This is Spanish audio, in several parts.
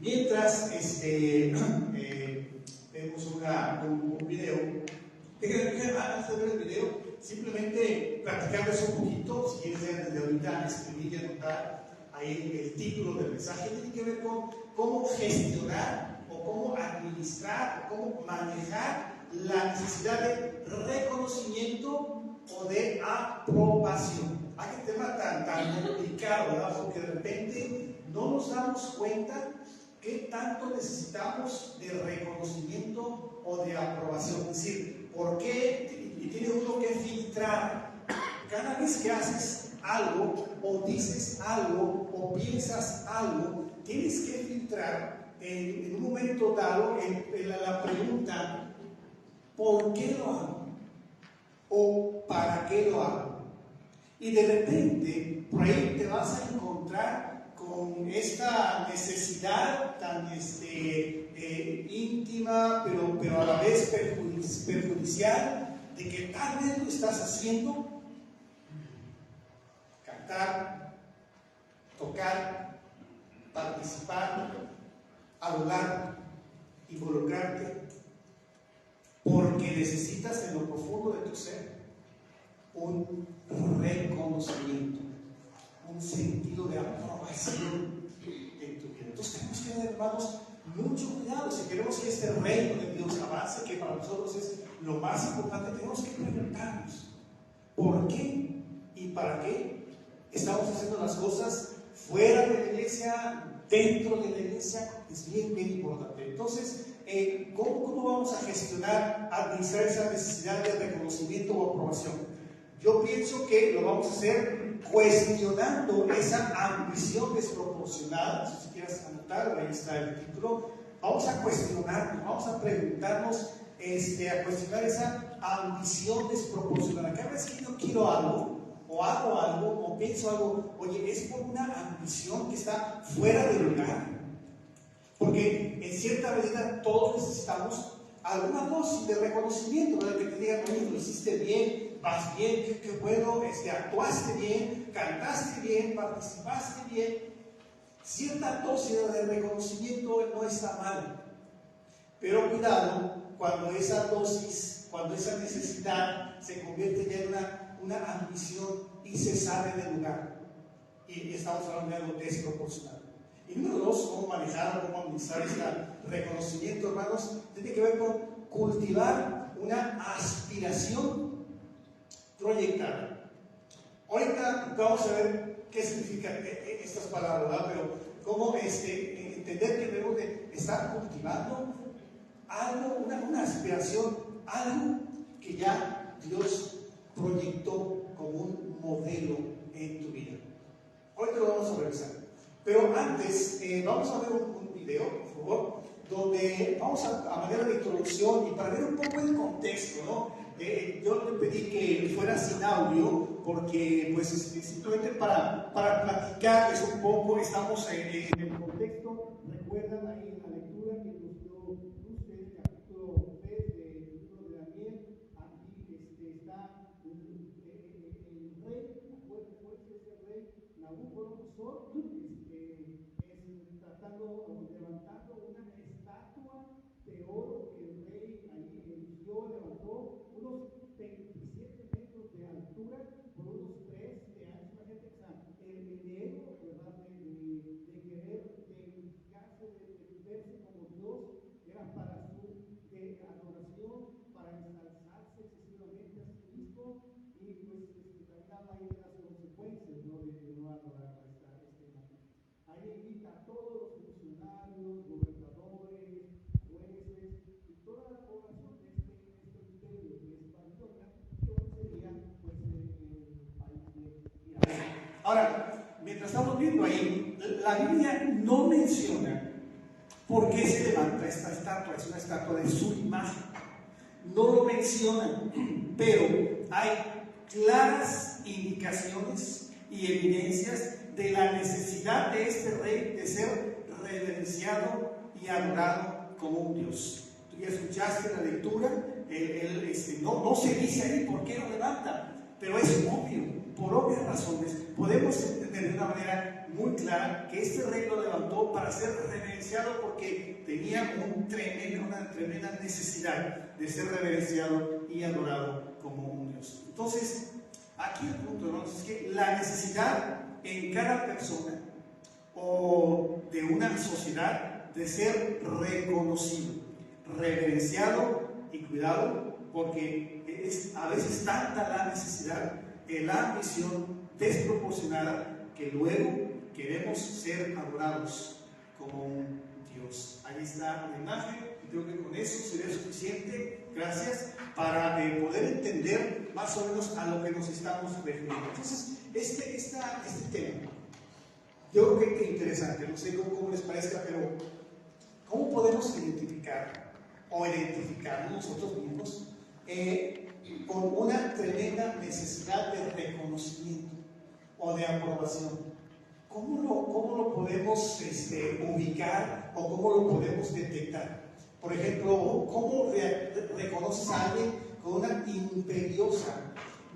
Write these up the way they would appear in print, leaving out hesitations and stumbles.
Mientras vemos un video, antes de ver el video, simplemente practicarles un poquito, si quieres desde ahorita escribir y anotar ahí el título del mensaje. Tiene que ver con cómo gestionar o cómo administrar o cómo manejar la necesidad de reconocimiento o de aprobación. Hay un tema tan complicado, ¿verdad? Porque de repente no nos damos cuenta qué tanto necesitamos de reconocimiento o de aprobación. Es decir, ¿por qué? Y tiene uno que filtrar. Cada vez que haces algo, o dices algo, o piensas algo, tienes que filtrar en un momento dado la pregunta: ¿por qué lo hago? ¿O para qué lo hago? Y de repente, por ahí te vas a encontrar con esta necesidad tan íntima, pero a la vez perjudicial, de que tal vez lo estás haciendo: cantar, tocar, participar, hablar, involucrarte, porque necesitas en lo profundo de tu ser un reconocimiento, un sentido de aprobación en tu vida. Entonces tenemos que tener, hermanos, mucho cuidado. Si queremos que este reino de Dios avance, que para nosotros es lo más importante, tenemos que preguntarnos ¿por qué y para qué estamos haciendo las cosas fuera de la iglesia, dentro de la iglesia? Es bien, bien importante. Entonces, ¿cómo vamos a gestionar, administrar esa necesidad de reconocimiento o aprobación? Yo pienso que lo vamos a hacer cuestionando esa ambición desproporcionada. Si quieres anotar, ahí está el título. Vamos a cuestionarnos, vamos a preguntarnos, a cuestionar esa ambición desproporcionada. Cada vez que yo quiero algo, o hago algo, o pienso algo, oye, es por una ambición que está fuera de lugar. Porque en cierta medida todos necesitamos alguna dosis de reconocimiento, ¿verdad? Que te digan: oye, lo hiciste bien, vas bien, qué bueno, actuaste bien, cantaste bien, participaste bien. Cierta dosis de reconocimiento no está mal, pero cuidado cuando esa dosis, cuando esa necesidad se convierte ya en una ambición y se sale del lugar, y estamos hablando de algo desproporcionado. Y número dos, cómo manejar, cómo administrar este reconocimiento, hermanos, tiene que ver con cultivar una aspiración proyectada. Ahorita vamos a ver qué significan estas palabras, ¿verdad? Pero cómo entender que debemos de estar cultivando algo, una aspiración, algo que ya Dios proyectó como un modelo en tu vida. Ahorita lo vamos a revisar. Pero antes, vamos a ver un video, por favor, donde vamos a manera de introducción y para ver un poco el contexto, ¿no? Yo le pedí que fuera sin audio porque, pues, simplemente para platicarles un poco. Estamos en el contexto. Recuerdan ahí en la lectura que nos dio usted, capítulo 3 del libro de Daniel. Aquí está el rey, acuérdense, es el rey Nabucodonosor, levantando una estatua de oro que el rey ahí eligió, levantó unos 27 metros de altura por unos 3 de ancho. Imagínate, el ego, ¿verdad? De querer dedicarse, de verse como Dios, era para su adoración, para ensalzarse excesivamente a sí mismo, y pues también habla ahí de las consecuencias, ¿no? De no adorar a esta imagen. Ahí invita a todos los funcionarios, gobernadores, jueces y toda la población de este imperio que es Babilonia, que hoy sería pues el país de Irán. Ahora, mientras estamos viendo ahí, la Biblia no menciona por qué se levanta esta estatua. Es una estatua de su imagen. No lo menciona, pero hay claras indicaciones y evidencias de la necesidad de este rey de ser reverenciado y adorado como un Dios. Tú ya escuchaste la lectura, no se dice ahí por qué lo levanta, pero es obvio, por obvias razones. Podemos entender de una manera muy clara que este rey lo levantó para ser reverenciado reverenciado porque tenía una tremenda necesidad de ser reverenciado y adorado como un Dios. Entonces, aquí el punto, ¿no? Es que la necesidad en cada persona o de una sociedad de ser reconocido, reverenciado y cuidado, porque es a veces tanta la necesidad, la ambición desproporcionada, que luego queremos ser adorados como un Dios. Ahí está la imagen, y creo que con eso sería suficiente, gracias, para poder entender más o menos a lo que nos estamos refiriendo. Entonces, este tema, yo creo que es interesante, no sé cómo les parezca, pero ¿cómo podemos identificar nosotros mismos con una tremenda necesidad de reconocimiento o de aprobación? ¿Cómo lo podemos ubicar o cómo lo podemos detectar? Por ejemplo, ¿cómo reconoces a alguien con una imperiosa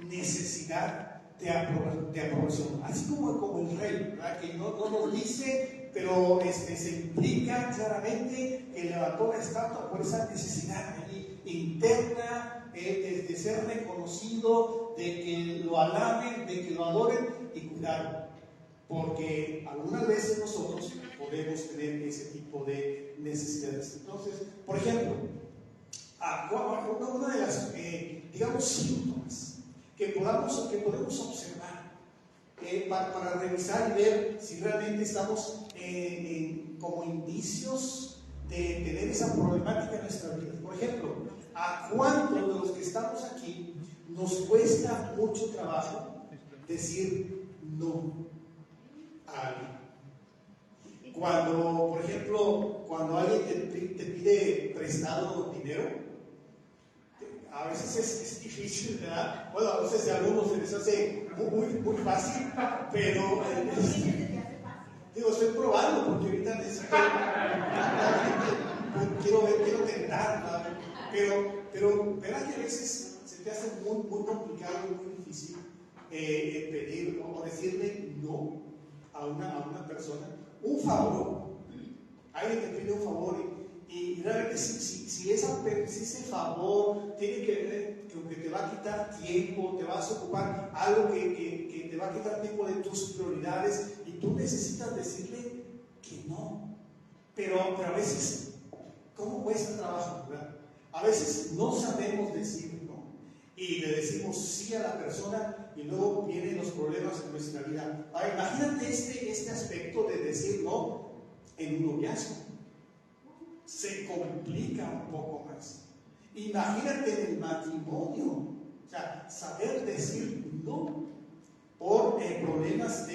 necesidad de aprobación? Así como el rey, ¿verdad? Que no nos dice, pero se implica claramente que levantó la estatua por esa necesidad interna de ser reconocido, de que lo alaben, de que lo adoren y cuidado. Porque algunas veces nosotros podemos tener ese tipo de necesidades. Entonces, por ejemplo, una de las, digamos, síntomas que podemos observar para revisar y ver si realmente estamos como indicios de tener esa problemática en nuestra vida. Por ejemplo, ¿a cuántos de los que estamos aquí nos cuesta mucho trabajo decir no a alguien? Por ejemplo, cuando alguien te pide prestado dinero, a veces es difícil, ¿verdad? Bueno, a veces a algunos se les hace muy fácil, pero estoy probando porque ahorita necesito, quiero tentar, ¿verdad? Pero ¿verdad que a veces se te hace muy complicado y muy difícil pedir o decirle no a una persona? Un favor, alguien te pide un favor y realmente si ese favor tiene que ver con que te va a quitar tiempo, te vas a ocupar algo que te va a quitar tiempo de tus prioridades y tú necesitas decirle que no. Pero a veces, ¿cómo cuesta trabajo, verdad? A veces no sabemos decir no y le decimos sí a la persona y luego vienen los problemas en nuestra vida. Ahora, imagínate este aspecto de decir no en un noviazgo. Se complica un poco más. Imagínate en el matrimonio, o sea, saber decir no por problemas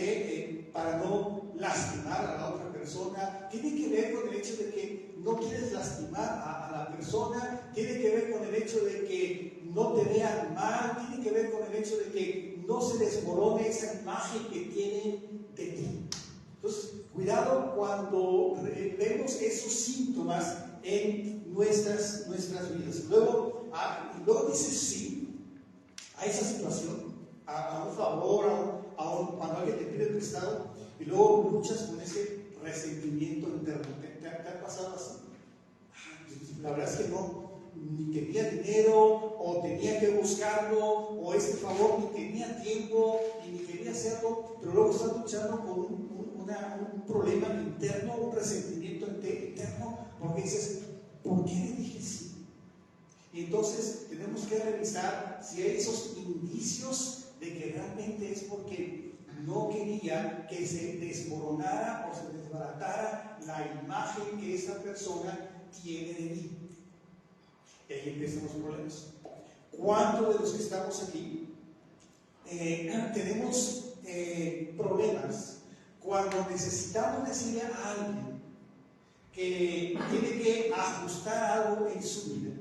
para no lastimar a la otra persona. Tiene que ver con el hecho de que no quieres lastimar a la persona, tiene que ver con el hecho de que no te vean mal, tiene que ver con el hecho de que no se desmorone esa imagen que tienen de ti. Entonces, cuidado cuando vemos esos síntomas en nuestras vidas. Luego dices sí a esa situación, a un favor, cuando alguien te pide prestado, y luego luchas con ese resentimiento interno. ¿Te ha pasado así? La verdad es que no, ni tenía dinero, o tenía que buscarlo, o este favor ni tenía tiempo, ni quería hacerlo, pero luego estás luchando con un problema interno, un resentimiento interno, porque dices, ¿por qué le dije sí? Y entonces tenemos que revisar si hay esos indicios de que realmente es porque no quería que se desmoronara o se desbaratara la imagen que esa persona tiene de mí. Y ahí empiezan los problemas. ¿Cuántos de los que estamos aquí tenemos problemas cuando necesitamos decirle a alguien que tiene que ajustar algo en su vida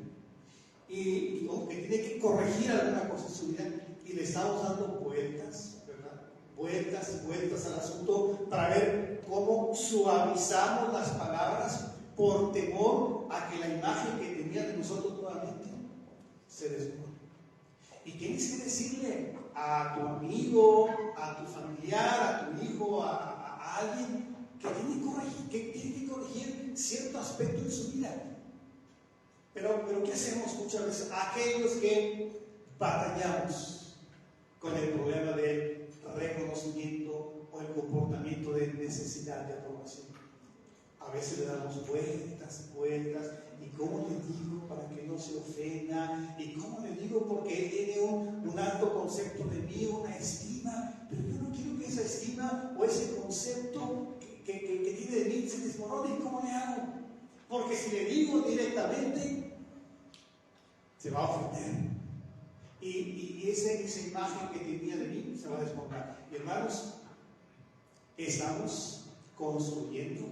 o que tiene que corregir alguna cosa en su vida y le estamos dando vueltas, ¿verdad? Vueltas y vueltas al asunto para ver cómo suavizamos las palabras por temor a que la imagen que tenía de nosotros nuevamente se desmorone? Y tienes que decirle a tu amigo, a tu familiar, a tu hijo, a alguien que tiene que corregir Pero ¿qué hacemos muchas veces? Aquellos que batallamos con el problema del reconocimiento o el comportamiento de necesidad de aprobación. A veces le damos vueltas, y cómo le digo para que no se ofenda, y cómo le digo porque él tiene un alto concepto de mí, una estima, pero yo no quiero que esa estima o ese concepto que tiene de mí se desmorone. ¿Y cómo le hago? Porque si le digo directamente, se va a ofender. Y esa imagen que tenía de mí se va a desmoronar. Y hermanos, estamos construyendo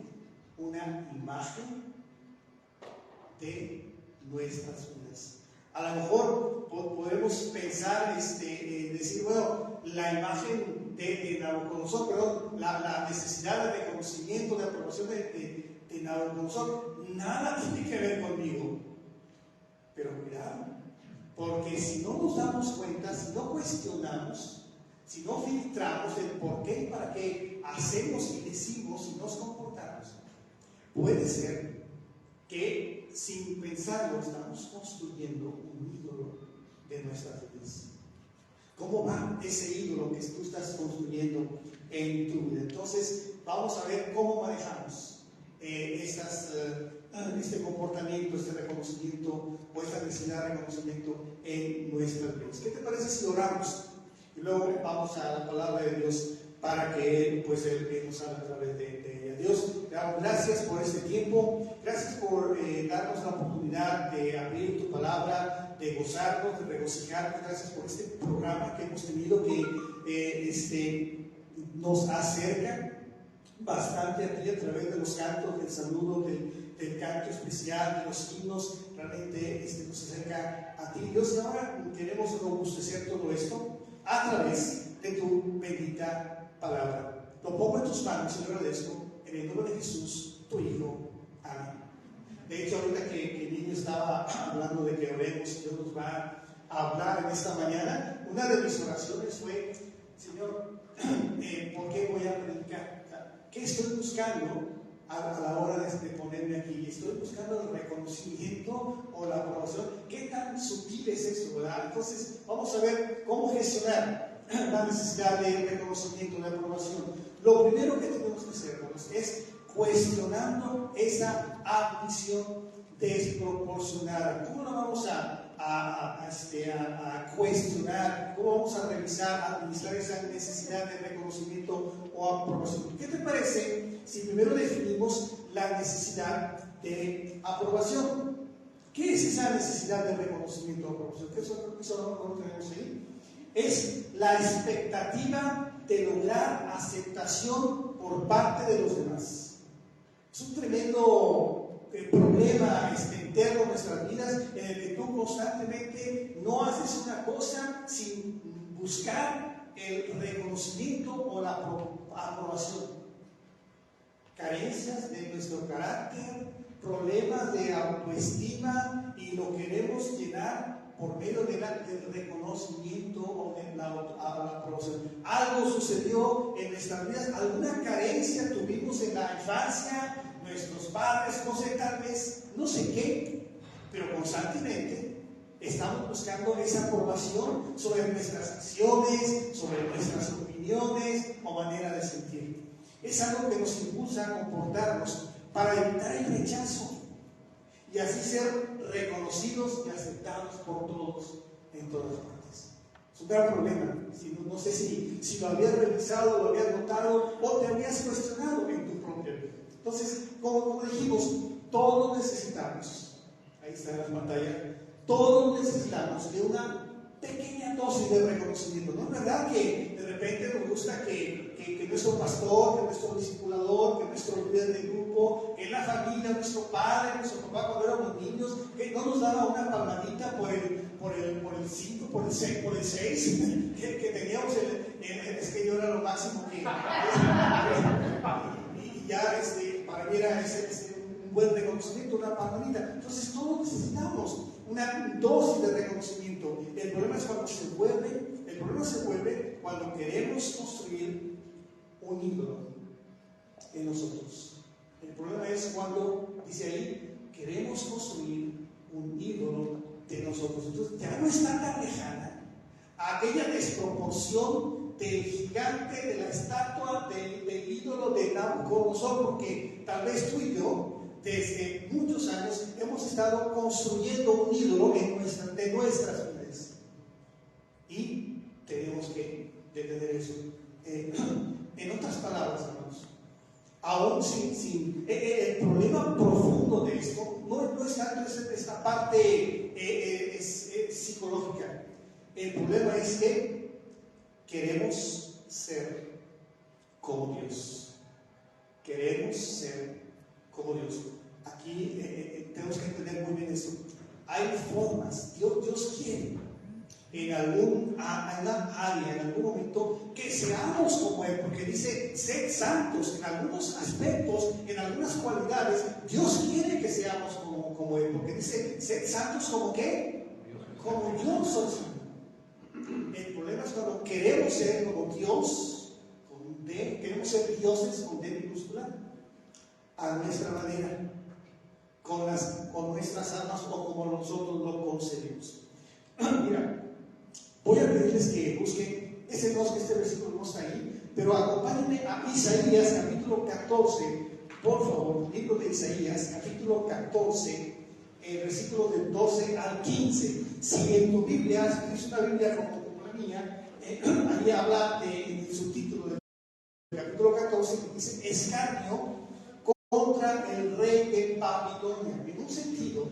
una imagen de nuestras vidas. A lo mejor podemos pensar, decir, bueno, la imagen de Nabucodonosor, perdón, la necesidad de reconocimiento, de aprobación de Nabucodonosor, nada tiene que ver conmigo. Pero cuidado, porque si no nos damos cuenta, si no cuestionamos, si no filtramos el por qué y para qué hacemos y decimos y nos comportamos, puede ser que sin pensarlo estamos construyendo un ídolo de nuestras vidas. ¿Cómo va ese ídolo que tú estás construyendo en tu vida? Entonces, vamos a ver cómo manejamos este comportamiento, este reconocimiento o esta necesidad de reconocimiento en nuestras vidas. ¿Qué te parece si oramos? Y luego vamos a la palabra de Dios para que Él nos hable a través de ella. Dios, te damos gracias por este tiempo, gracias por darnos la oportunidad de abrir tu palabra, de gozarnos, de regocijarnos. Gracias por este programa que hemos tenido que nos acerca bastante a ti a través de los cantos, del saludo, del canto especial, de los himnos. Realmente nos acerca a ti, Dios. Y ahora queremos robustecer todo esto a través de tu bendita palabra. Lo pongo en tus manos y lo agradezco en el nombre de Jesús, tu Hijo. Amén. De hecho, ahorita que el niño estaba hablando de que oremos, Dios nos va a hablar en esta mañana. Una de mis oraciones fue: Señor, ¿por qué voy a predicar? ¿Qué estoy buscando a la hora de ponerme aquí? ¿Estoy buscando el reconocimiento o la aprobación? ¿Qué tan sutil es esto, verdad? Entonces, vamos a ver cómo gestionar la necesidad de reconocimiento, de aprobación. Lo primero que tenemos que hacer, hermanos, es cuestionando esa ambición desproporcionada. ¿Cómo lo vamos a cuestionar? ¿Cómo vamos a revisar, a administrar esa necesidad de reconocimiento o aprobación? ¿Qué te parece si primero definimos la necesidad de aprobación? ¿Qué es esa necesidad de reconocimiento o aprobación? Eso no lo tenemos ahí. Es la expectativa de lograr aceptación por parte de los demás. Es un tremendo problema interno en nuestras vidas, en el que tú constantemente no haces una cosa sin buscar el reconocimiento o la aprobación. Carencias de nuestro carácter, problemas de autoestima, y lo queremos llenar por medio del reconocimiento o de la aprobación. Algo sucedió en nuestras vidas, alguna carencia tuvimos en la infancia, nuestros padres, no sé, tal vez, no sé qué, pero constantemente estamos buscando esa aprobación sobre nuestras acciones, sobre nuestras opiniones o manera de sentir. Es algo que nos impulsa a comportarnos para evitar el rechazo y así ser reconocidos y aceptados por todos en todas partes. Es un gran problema. No sé si lo habías revisado, lo habías notado o te habías cuestionado en tu propia vida. Entonces, como dijimos, todos necesitamos, ahí está en la pantalla, todos necesitamos de una pequeña dosis de reconocimiento. ¿No es verdad que de repente nos gusta que nuestro pastor, que nuestro discipulador, que nuestro líder de grupo, que la familia, nuestro padre, nuestro papá cuando éramos niños, que no nos daba una palmadita por el 5, por el 6, que teníamos es que yo era lo máximo que y ya para mí era un buen reconocimiento, una palmadita. Entonces todos necesitamos una dosis de reconocimiento. El problema es cuando se vuelve cuando queremos construir un ídolo en nosotros. El problema es cuando, dice ahí, queremos construir un ídolo de nosotros. Entonces ya no está tan lejana aquella desproporción del gigante, de la estatua, del ídolo de Nabucodonosor, porque tal vez tú y yo desde muchos años hemos estado construyendo un ídolo de nuestras vidas, y tenemos que detener eso. En otras palabras, hermanos, aún sin el problema profundo de esto no es tanto esta parte psicológica. El problema es que queremos ser como Dios. Queremos ser como Dios. Aquí tenemos que entender muy bien esto. Hay formas. Dios quiere en alguna área, en algún momento, que seamos como Él, porque dice, sed santos. En algunos aspectos, en algunas cualidades, Dios quiere que seamos como Él, porque dice, sed santos como ¿qué? Como yo soy santo. El problema es cuando queremos ser como Dios, con D, queremos ser dioses con D minúscula, a nuestra manera, con nuestras armas o como nosotros lo concebimos. Mira, voy a pedirles que busquen, este versículo no está ahí, pero acompáñenme a Isaías capítulo 14, por favor, libro de Isaías capítulo 14, versículo del 12 al 15. Si en tu Biblia, si es una Biblia como la mía, ahí habla en el subtítulo del capítulo 14, que dice escarnio contra el rey de Babilonia. En un sentido,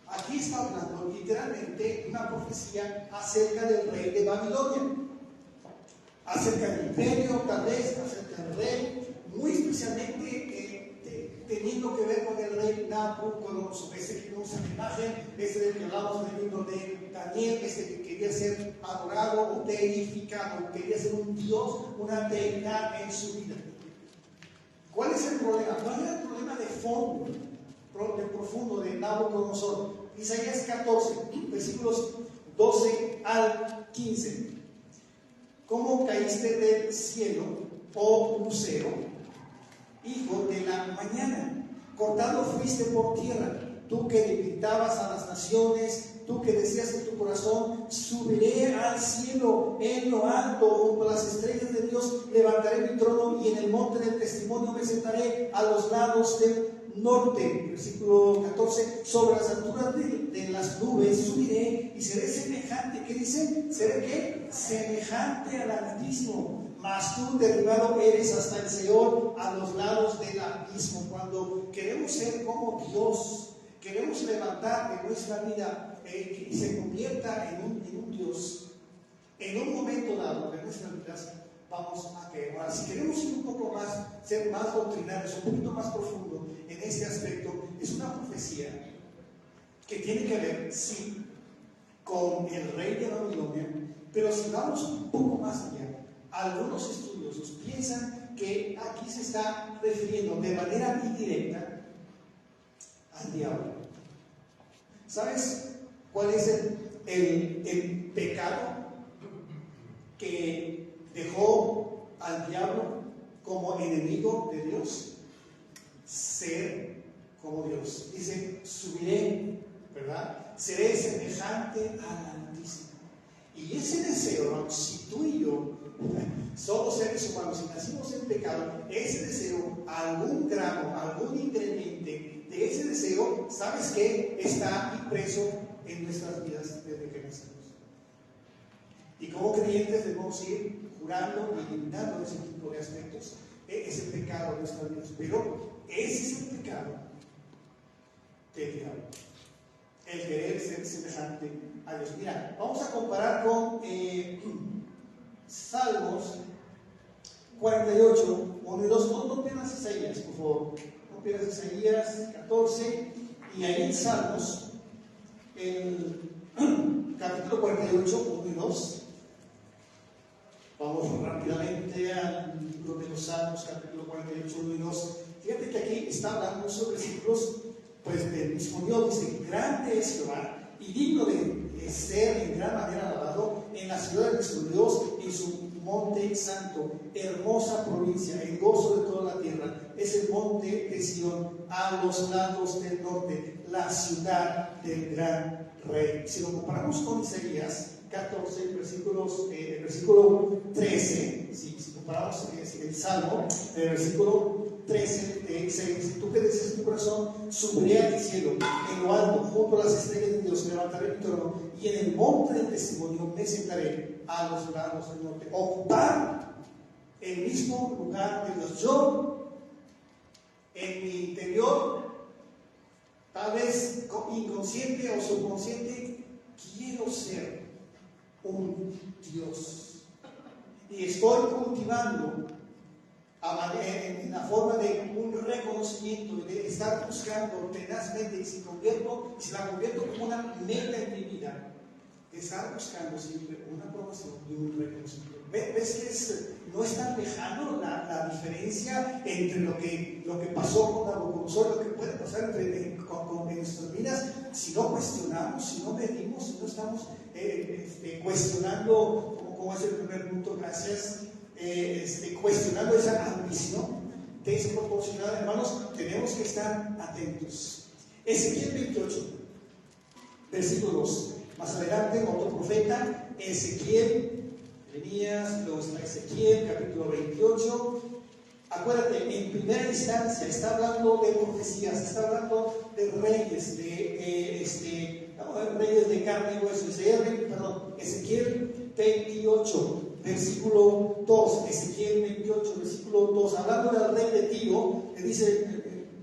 aquí está hablando literalmente una profecía acerca del rey de Babilonia, acerca del imperio, tal vez, acerca del rey, muy especialmente teniendo que ver con el rey Nabucodonosor, ese que usa la imagen, ese del que hablamos del libro de Daniel, ese que quería ser adorado o deificado, quería ser un dios, una deidad en su vida. ¿Cuál es el problema? ¿Cuál es el problema de fondo, de profundo de Nabucodonosor? Isaías 14, versículos 12 al 15. ¿Cómo caíste del cielo, oh lucero, hijo de la mañana? Cortado fuiste por tierra, tú que debilitabas a las naciones, tú que decías en tu corazón, subiré al cielo en lo alto, junto a las estrellas de Dios, levantaré mi trono y en el monte del testimonio me sentaré a los lados del norte. Versículo 14, sobre las alturas de las nubes subiré y seré semejante. ¿Qué dice? ¿Seré qué? Semejante al Altísimo. Mas tú derribado eres hasta el Seol, a los lados del abismo. Cuando queremos ser como Dios, queremos levantar de nuestra vida y se convierta en un Dios, en un momento dado de nuestras vidas, vamos a caer. Ahora, si queremos ir un poco más, ser más doctrinarios, un poquito más profundo en este aspecto, es una profecía que tiene que ver, sí, con el rey de Babilonia, pero si vamos un poco más allá, algunos estudiosos piensan que aquí se está refiriendo de manera indirecta al diablo. ¿Sabes cuál es el pecado que dejó al diablo como enemigo de Dios? Ser como Dios. Dice, subiré, ¿verdad? Seré semejante al Altísimo. Y ese deseo, si tú y yo somos seres humanos y nacimos en pecado, ese deseo, algún gramo, algún ingrediente de ese deseo, ¿sabes qué? Está impreso en nuestras vidas desde que nacimos. Y como creyentes debemos ir jurando y eliminando ese tipo de aspectos, ese pecado de nuestras vidas. Pero ese es el pecado del diablo, el querer ser semejante a Dios. Mira, vamos a comparar con Salmos 48, 1 y 2. No pierdas Isaías, por favor. No pierdas Isaías 14. Y ahí en Salmos, el capítulo 48, 1 y 2. Vamos rápidamente al libro de los Salmos, capítulo 48, 1 y 2. Fíjate que aquí está hablando sobre versículos, pues del mismo Dios. Dice, grande es Jehová y digno de ser en gran manera alabado en la ciudad de nuestro Dios, en su monte santo, hermosa provincia, el gozo de toda la tierra. Es el monte de Sión, a los lados del norte, la ciudad del gran rey. Si lo comparamos con Isaías 14, versículo 13, si comparamos el Salmo, el versículo 13 de Isaías: tú que deseas tu corazón, subiré al cielo, en lo alto, junto a las estrellas de Dios, levantaré mi trono, y en el monte del testimonio me sentaré a los lados del norte. Ocupar el mismo lugar de Dios. Yo, en mi interior, tal vez inconsciente o subconsciente, quiero ser un Dios, y estoy cultivando en la forma de un reconocimiento, de estar buscando tenazmente, y si la convierto como una meta en mi vida, estar buscando siempre una aprobación y un reconocimiento. ¿Ves que no es tan lejano la diferencia entre lo que pasó con Nabucodonosor, lo que puede pasar con nuestras vidas, si no cuestionamos, si no medimos, si no estamos cuestionando, como es el primer punto, gracias, cuestionando esa ambición desproporcionada? Hermanos, tenemos que estar atentos. Ezequiel 28, versículo 2. Más adelante, otro profeta, Ezequiel, Elías, luego está Ezequiel, capítulo 28. Acuérdate, en primera instancia está hablando de profecías, está hablando de reyes, reyes de carne y hueso. Ezequiel 28, versículo 2. Ezequiel 28, versículo 2. Hablando del rey de Tiro, le dice: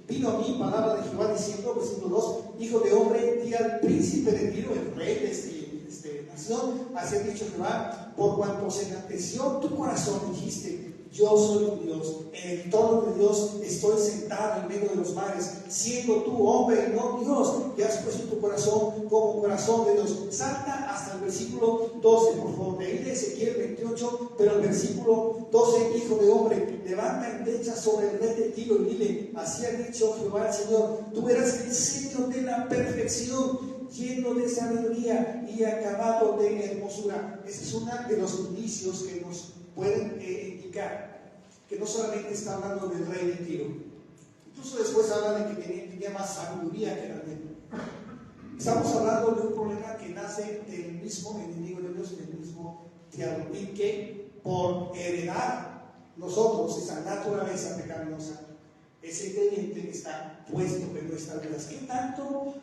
vino a mí palabra de Jehová diciendo, versículo 2: hijo de hombre, di al príncipe de Tiro, el rey de esta nación, así ha dicho Jehová, por cuanto se enalteció tu corazón, dijiste: yo soy tu Dios, en el trono de Dios estoy sentado en medio de los mares, siendo tú hombre y no Dios, y has puesto tu corazón como corazón de Dios. Salta hasta el versículo 12, por favor, de ahí de Ezequiel 28, pero el versículo 12: hijo de hombre, levanta endecha sobre el rey de Tiro y dile: así ha dicho Jehová el Señor, tú eras el sello de la perfección, lleno de sabiduría y acabado de hermosura. Ese es uno de los indicios que nos pueden indicar que no solamente está hablando del rey de Tiro, incluso después habla de que tenía más sabiduría que Daniel. Estamos hablando de un problema que nace del mismo enemigo de Dios, del mismo diablo, y que por heredar nosotros esa naturaleza pecaminosa, ese creyente está puesto en nuestras vidas. ¿Qué tanto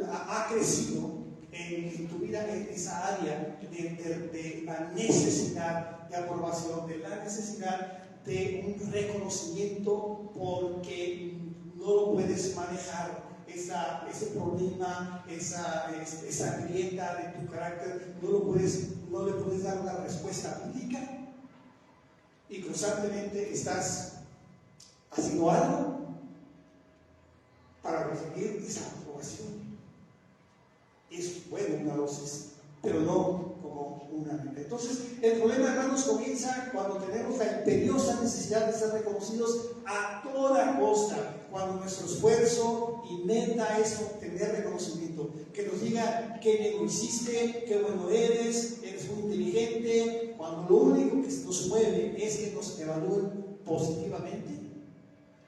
ha crecido en tu vida en esa área de la necesidad de aprobación, de la necesidad de un reconocimiento, porque no lo puedes manejar, ese problema, esa grieta de tu carácter, no le puedes dar una respuesta bíblica, y constantemente estás haciendo algo para recibir esa aprobación? Es bueno una dosis, pero no como una meta. Entonces, el problema, hermanos, comienza cuando tenemos la imperiosa necesidad de ser reconocidos a toda costa, cuando nuestro esfuerzo y meta es obtener reconocimiento, que nos diga qué bien lo hiciste, qué bueno eres muy inteligente. Cuando lo único que nos mueve es que nos evalúen positivamente,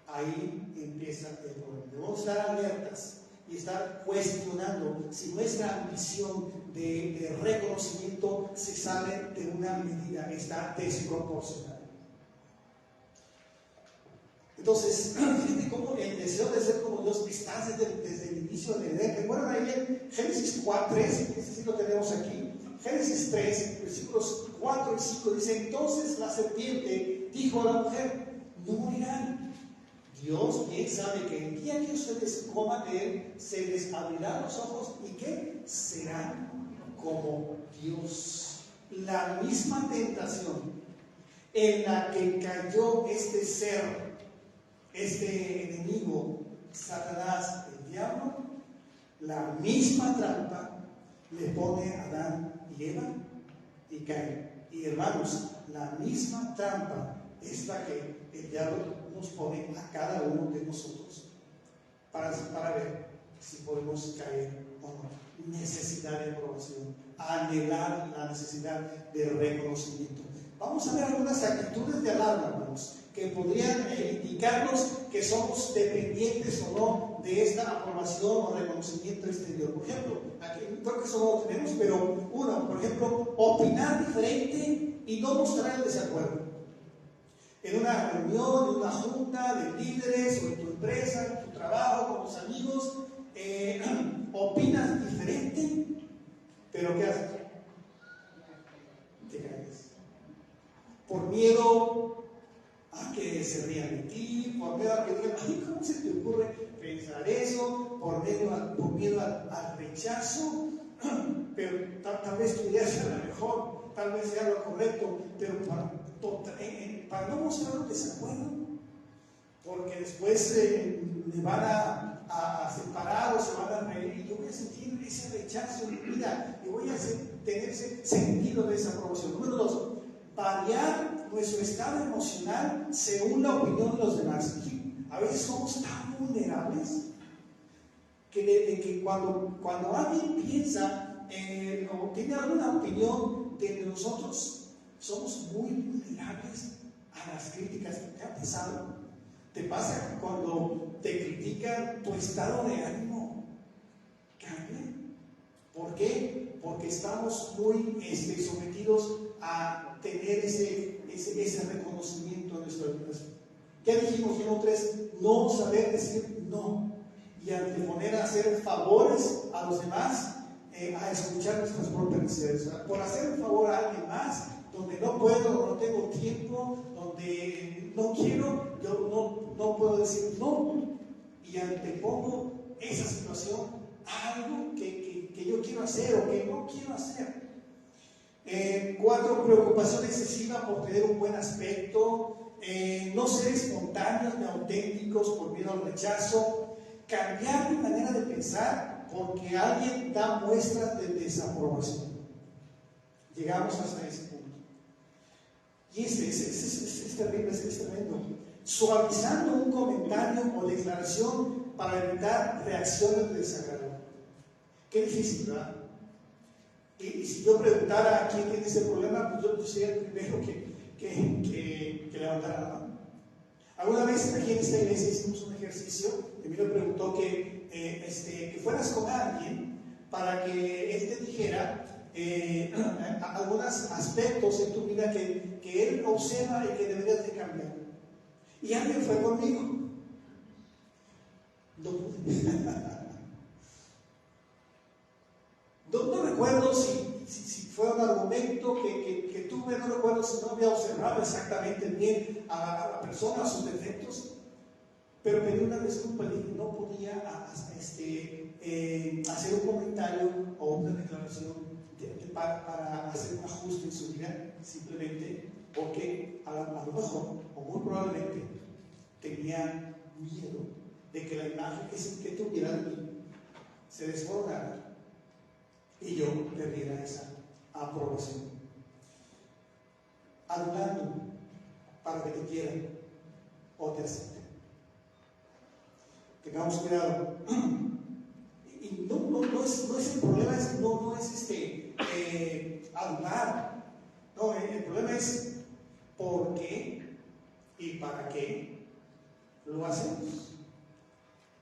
ahí empieza el problema. Debemos estar alertas y estar cuestionando si nuestra ambición de reconocimiento se sale de una medida, está desproporcionada. Entonces, fíjate cómo el deseo de ser como Dios está desde el inicio del Edén. ¿Recuerdan ahí en Génesis 4:3? Ese sí lo tenemos aquí. Génesis 3, versículos 4 y 5 dice: entonces la serpiente dijo a la mujer: no morirán. Dios bien sabe que el día que ustedes coman de él, se les abrirán los ojos y que serán como Dios. La misma tentación en la que cayó este ser, este enemigo, Satanás, el diablo, la misma trampa le pone a Adán y Eva y caen. Y hermanos, la misma trampa es la que el diablo nos pone a cada uno de nosotros para ver si podemos caer o no. Necesidad de aprobación, anhelar la necesidad de reconocimiento. vamos a ver algunas actitudes de alarma, hermanos, que podrían indicarnos que somos dependientes o no de esta aprobación o reconocimiento exterior. Por ejemplo, aquí creo que eso no lo tenemos, pero uno, por ejemplo, opinar diferente y no mostrar el desacuerdo. En una reunión, en una junta de líderes o en tu empresa, en tu trabajo, con los amigos, opinas diferente, pero ¿qué haces? Te callas. Por miedo a que se rían de ti, por miedo a que digan, ay, ¿cómo se te ocurre pensar eso? Por miedo al rechazo, pero tal vez tu idea sea la mejor, tal vez sea lo correcto, pero para no mostrar un desacuerdo, porque después me van a separar o se van a reír y yo voy a sentir ese rechazo en mi vida y voy a tener ese sentido de desaprobación. Número 2, variar nuestro estado emocional según la opinión de los demás. A veces somos tan vulnerables que cuando alguien piensa o tiene alguna opinión de nosotros, somos muy vulnerables a las críticas. ¿Te ha pasado? ¿Te pasa que cuando te critican tu estado de ánimo cambia? ¿Por qué? Porque estamos muy sometidos a tener ese reconocimiento en nuestras vidas. Ya dijimos, número 3, no saber decir no y anteponer a hacer favores a los demás, a escuchar nuestras propias necesidades. Por hacer un favor a alguien más, donde no puedo, no tengo tiempo, donde no quiero, yo no puedo decir no y antepongo esa situación a algo que yo quiero hacer o que no quiero hacer. 4, preocupación excesiva por tener un buen aspecto, no ser espontáneos ni auténticos por miedo al rechazo, cambiar mi manera de pensar porque alguien da muestras de desaprobación. Llegamos hasta ese punto. Y es terrible, es tremendo. Suavizando un comentario o declaración para evitar reacciones de desagrado. Qué difícil, ¿verdad? Y si yo preguntara a quién tiene ese problema, pues yo sería el primero que levantara la mano. Alguna vez aquí en esta iglesia hicimos un ejercicio, y me preguntó que fueras con alguien para que él te dijera algunos aspectos en tu vida que él observa y que deberías de cambiar. Y alguien fue conmigo. No pude. No recuerdo si fue un argumento que tuve, no recuerdo si no había observado exactamente bien a la persona, a sus defectos, pero pedí una disculpa, le dije no podía hacer un comentario o una declaración para hacer un ajuste en su vida, simplemente porque a lo mejor, o muy probablemente, tenía miedo de que la imagen que tuviera de mí se desbordara y yo perdiera esa aprobación. Adulando para que te quieran o te acepten. Tengamos cuidado. Y no es el problema, no es adular. No, el problema es por qué y para qué lo hacemos.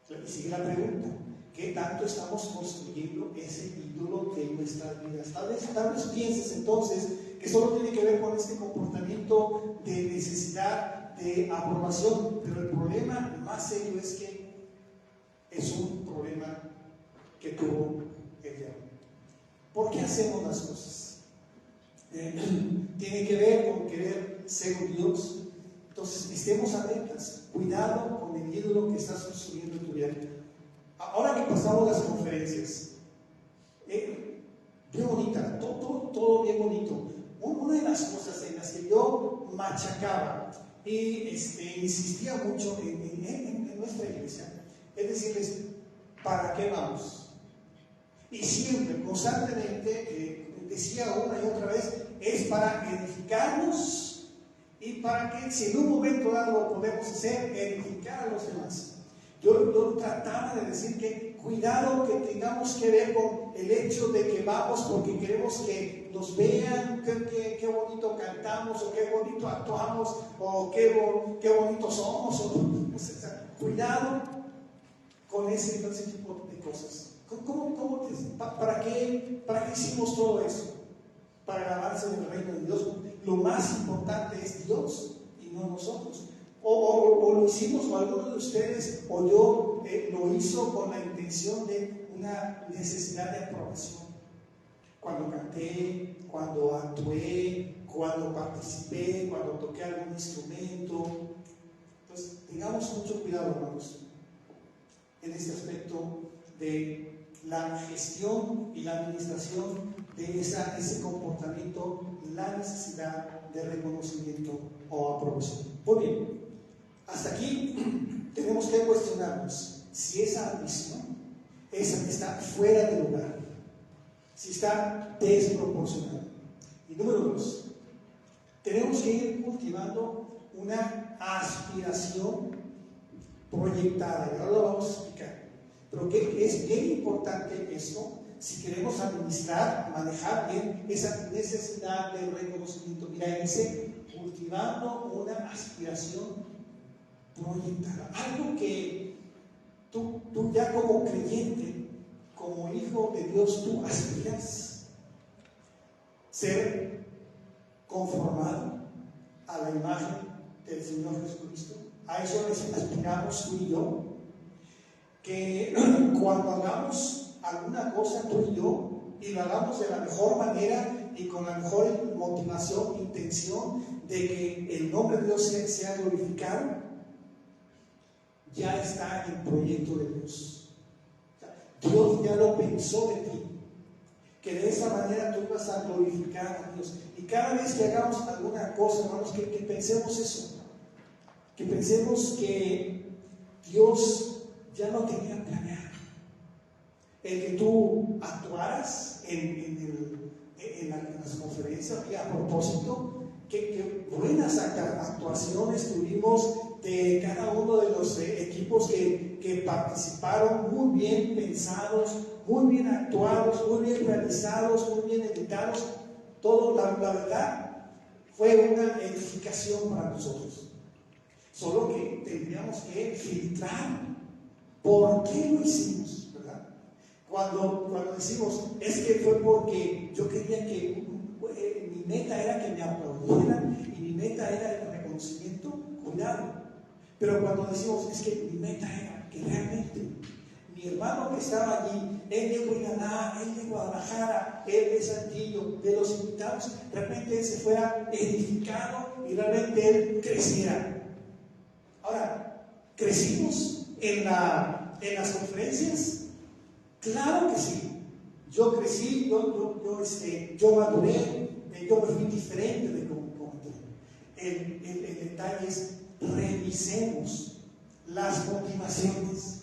Y sigue la pregunta. ¿Qué tanto estamos construyendo ese ídolo de nuestras vidas? Tal vez pienses entonces que solo tiene que ver con este comportamiento de necesidad de aprobación, pero el problema más serio es que es un problema que tuvo el diablo. ¿Por qué hacemos las cosas? Tiene que ver con querer ser un Dios. Entonces estemos atentas, cuidado con el ídolo que estás construyendo en tu vida. Ahora que pasamos las conferencias, bien bonita, todo bien bonito. Una de las cosas en las que yo machacaba y insistía mucho en nuestra iglesia es decirles, ¿para qué vamos? Y siempre, constantemente, decía una y otra vez, es para edificarnos y para que si en un momento dado lo podemos hacer, edificar a los demás. Yo trataba de decir que cuidado que tengamos que ver con el hecho de que vamos porque queremos que nos vean, qué bonito cantamos, o qué bonito actuamos, o qué bonito somos. O sea, cuidado con ese tipo de cosas. ¿Para qué hicimos todo eso? Para el avance del reino de Dios. Lo más importante es Dios y no nosotros. O lo hicimos, o alguno de ustedes o yo lo hizo con la intención de una necesidad de aprobación. Cuando canté, cuando actué, cuando participé, cuando toqué algún instrumento. Entonces, tengamos mucho cuidado, hermanos, en este aspecto de la gestión y la administración de ese comportamiento, la necesidad de reconocimiento o aprobación. Muy bien, hasta aquí tenemos que cuestionarnos si esa ambición está fuera de lugar, si está desproporcionada. Y número 2, tenemos que ir cultivando una aspiración proyectada, y ahora lo vamos a explicar. Pero que es bien importante esto si queremos administrar, manejar bien esa necesidad de reconocimiento. Mira, dice, cultivando una aspiración proyectada. Algo que tú ya como creyente, como hijo de Dios, tú aspiras ser conformado a la imagen del Señor Jesucristo. A eso aspiramos tú y yo. Que cuando hagamos alguna cosa tú y yo, y lo hagamos de la mejor manera y con la mejor motivación, intención de que el nombre de Dios sea glorificado, ya está en el proyecto de Dios. Dios ya lo pensó de ti, que de esa manera tú vas a glorificar a Dios. Y cada vez que hagamos alguna cosa, hermanos, que pensemos eso, que pensemos que Dios ya lo tenía planeado. El que tú actuaras en las conferencias, que a propósito, que buenas actuaciones tuvimos de cada uno de los equipos que participaron, muy bien pensados, muy bien actuados, muy bien realizados, muy bien editados. Todo, la verdad, fue una edificación para nosotros. Solo que tendríamos que filtrar por qué lo hicimos, ¿verdad? Cuando decimos, es que fue porque yo quería que mi meta era que me aplaudieran y mi meta era el reconocimiento, cuidado. Pero cuando decimos, es que mi meta era que realmente mi hermano que estaba allí, él de Guinaná, él de Guadalajara, él de Saltillo, de los invitados, realmente él se fuera edificado y realmente él creciera. Ahora, ¿crecimos en las conferencias? Claro que sí. Yo crecí, yo maduré, yo me fui diferente de como el detalle es, revisemos las motivaciones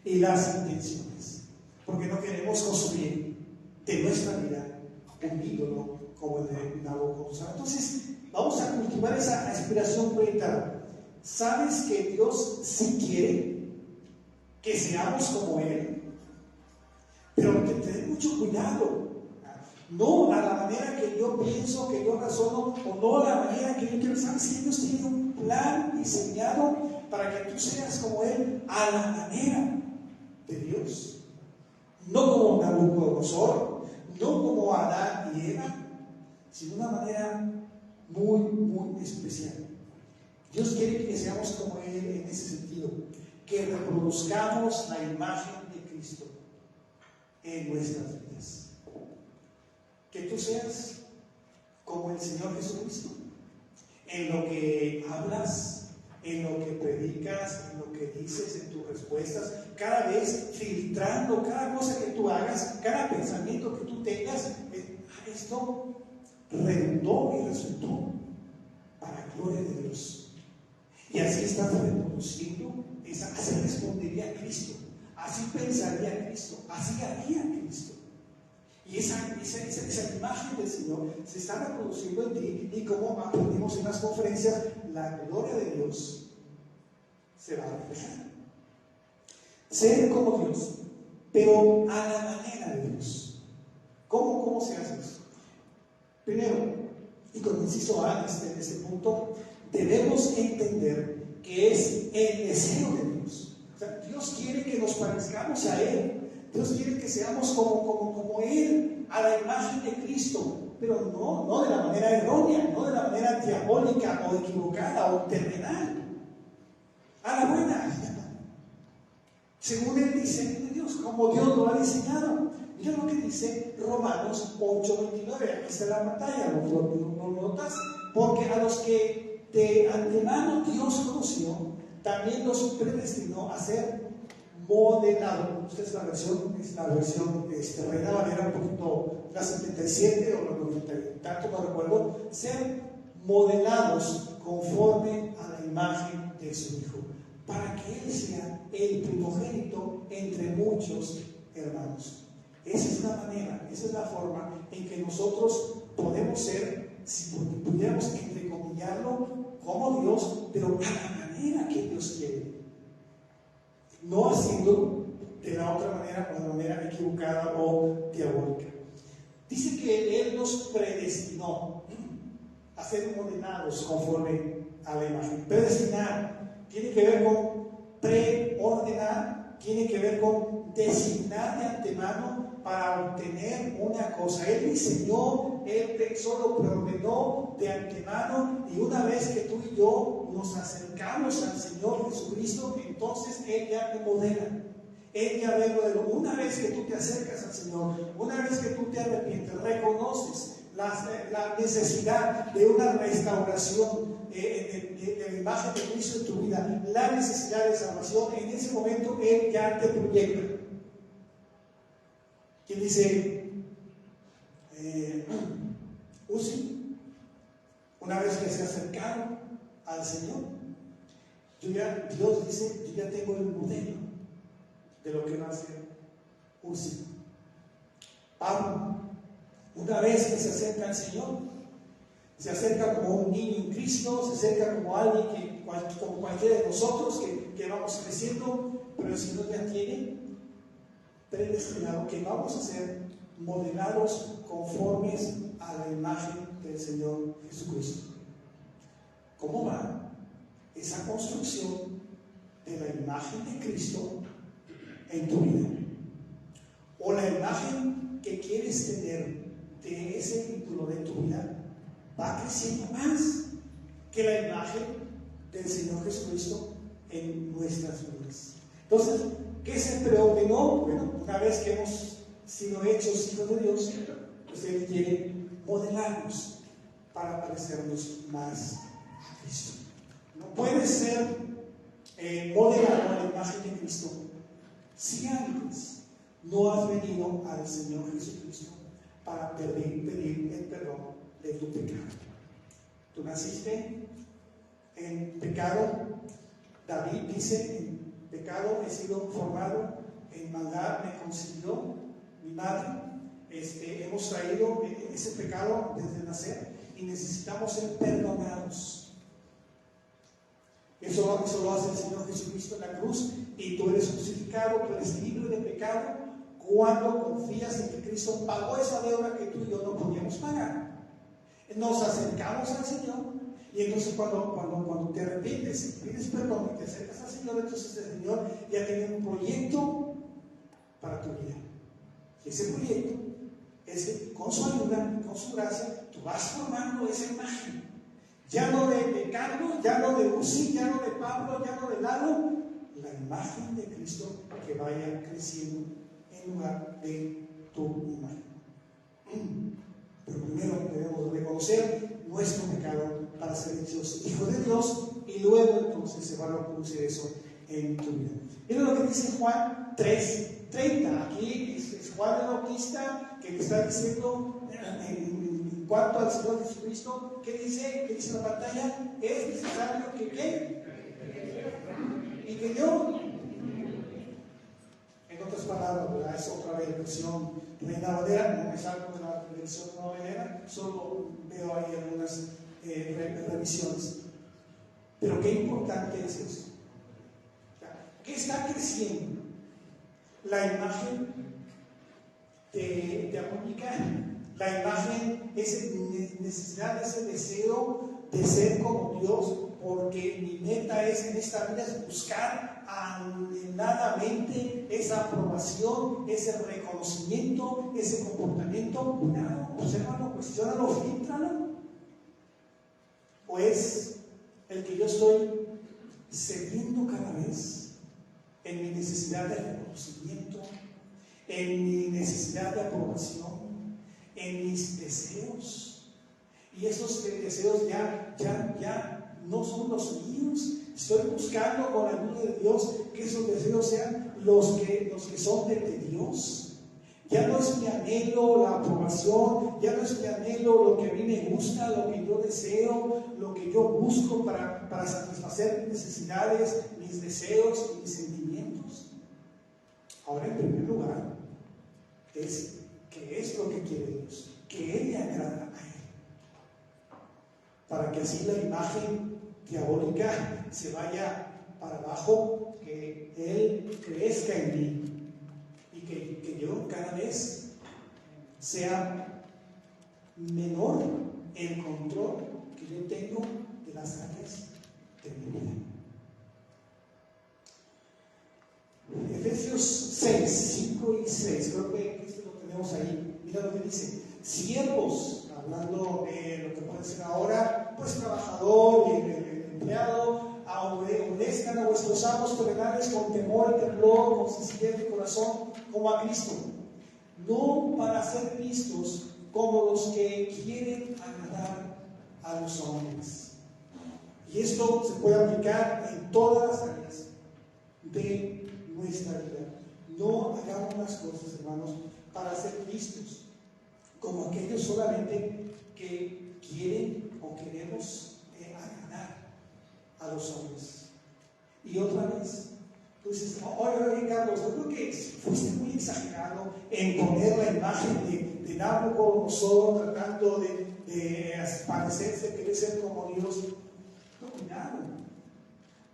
y las intenciones, porque no queremos construir de nuestra vida un ídolo como el de Nabucodonosor. Entonces, vamos a cultivar esa aspiración proyectada. ¿Sabes que Dios sí quiere que seamos como Él? Pero que tener mucho cuidado. No a la manera que yo pienso, que yo razono, o no a la manera que yo quiero. ¿Sabes que Dios tiene un plan diseñado para que tú seas como Él a la manera de Dios? No como Nabucodonosor, no como Adán y Eva, sino de una manera muy, muy especial. Dios quiere que seamos como Él en ese sentido, que reproduzcamos la imagen de Cristo en nuestras vidas. Que tú seas como el Señor Jesucristo, en lo que hablas, en lo que predicas, en lo que dices, en tus respuestas, cada vez filtrando cada cosa que tú hagas, cada pensamiento que tú tengas, esto redundó y resultó para la gloria de Dios. Y así estás reproduciendo, así respondería a Cristo, así pensaría Cristo, así haría Cristo. Y esa imagen del Señor se está reproduciendo en ti, y como aprendimos en las conferencias, la gloria de Dios se va a reflejar. ser como Dios, pero a la manera de Dios. ¿Cómo se hace eso? Primero, y con inciso A en este punto, debemos entender que es el deseo de Dios. O sea, Dios quiere que nos parezcamos a Él. Dios quiere que seamos como Él, a la imagen de Cristo, pero no de la manera errónea, no de la manera diabólica o equivocada o terrenal, a la buena, según el diseño de Dios, como Dios lo ha diseñado. Mira lo que dice Romanos 8:29, aquí está la pantalla, ¿lo notas? Porque a los que de antemano Dios conoció, también los predestinó a ser modelado. Esta es la versión Reina Valera, un poquito, la 77 o la 90, tanto no recuerdo, ser modelados conforme a la imagen de su Hijo, para que Él sea el primogénito entre muchos hermanos. Esa es la manera, esa es la forma en que nosotros podemos ser, si pudiéramos entrecomillarlo, como Dios, pero a la manera que Dios quiere. No haciendo de la otra manera o de la manera equivocada o diabólica. Dice que Él nos predestinó a ser modelados conforme a la imagen. Predestinar tiene que ver con preordenar, tiene que ver con designar de antemano para obtener una cosa. Él diseñó, Él pensó, lo preordenó de antemano, y una vez que tú y yo nos acercamos al Señor Jesucristo, entonces Él ya te modela. Él ya ve modelo. Una vez que tú te acercas al Señor, una vez que tú te arrepientes, reconoces la necesidad de una restauración de la imagen de Cristo en tu vida, la necesidad de salvación, en ese momento Él ya te proyecta. ¿Quién dice? Uzi, una vez que se acercaron al Señor, Dios dice, yo ya tengo el modelo de lo que va a hacer Uzi. Pablo, una vez que se acerca al Señor, se acerca como un niño en Cristo, se acerca como alguien como cualquiera de nosotros que vamos creciendo, pero el Señor ya tiene predestinado que vamos a ser modelados conformes a la imagen del Señor Jesucristo. ¿Cómo va esa construcción de la imagen de Cristo en tu vida? O la imagen que quieres tener de ese título de tu vida va creciendo más que la imagen del Señor Jesucristo en nuestras vidas. Entonces, ¿qué se preordenó? Bueno, una vez que hemos sido hechos hijos de Dios, pues Él quiere modelarnos para parecernos más a Cristo. No puedes ser modelado a la imagen de Cristo si antes no has venido al Señor Jesucristo para pedir el perdón de tu pecado. Tú naciste en pecado. David dice, en pecado he sido formado, en maldad me concibió mi madre. Hemos traído ese pecado desde nacer y necesitamos ser perdonados. Eso lo hace el Señor Jesucristo en la cruz, y tú eres crucificado, tú eres libre de pecado cuando confías en que Cristo pagó esa deuda que tú y yo no podíamos pagar. Nos acercamos al Señor, y entonces cuando te arrepientes y pides perdón y te acercas al Señor, entonces el Señor ya tiene un proyecto para tu vida. Y ese proyecto es que con su ayuda, con su gracia, tú vas formando esa imagen. Ya no de Carlos, ya no de Uzi, ya no de Pablo, ya no de Lalo, la imagen de Cristo que vaya creciendo en lugar de tu imagen. Pero primero debemos reconocer nuestro pecado para ser hechos hijos de Dios, y luego entonces se va a producir eso en tu vida. Mira lo que dice Juan 3:30. Aquí es Juan el Bautista que le está diciendo en cuanto al Señor Jesucristo. ¿Qué dice la pantalla? Es necesario que ¿qué? Y que yo, en otras palabras, ¿verdad? Es otra versión Reina Valera, no me salgo de la versión Nueva Valera, solo veo ahí algunas revisiones. Pero qué importante es eso. ¿Qué está creciendo? la imagen de Mónica, la imagen, esa necesidad, ese deseo de ser como Dios, porque mi meta es en esta vida es buscar anheladamente esa aprobación, ese reconocimiento, ese comportamiento. Cuidado, obsérvalo, cuestiónalo, filtralo. ¿O es el que yo estoy cediendo cada vez en mi necesidad de reconocimiento, en mi necesidad de aprobación, en mis deseos? Y esos deseos ya no son los míos. Estoy buscando con la ayuda de Dios que esos deseos sean los que son de Dios. Ya no es mi anhelo la aprobación, ya no es mi anhelo lo que a mí me gusta, lo que yo deseo, lo que yo busco para satisfacer mis necesidades, mis deseos y mis sentimientos. Ahora, en primer lugar, es qué es lo que quiere Dios, que Él le agrada a Él, para que así la imagen diabólica se vaya para abajo, que Él crezca en mí y que yo cada vez sea menor el control que yo tengo de las áreas de mi vida. Efesios 6, 5 y 6, creo que este lo tenemos ahí. Mira lo que dice: siervos, hablando de lo que puede ser ahora, pues trabajador y el empleado, obedezcan a vuestros amos terrenales con temor y temblor, con sencillez de corazón, como a Cristo, no para ser vistos como los que quieren agradar a los hombres. Y esto se puede aplicar en todas las áreas de nuestra vida. No hagamos las cosas, hermanos, para ser vistos como aquellos solamente que quieren o queremos agradar a los hombres. Y otra vez, tú dices: oye, Carlos, yo creo que fuiste muy exagerado en poner la imagen de Nabucodonosor tratando de parecerse, querer ser como Dios. No, cuidado,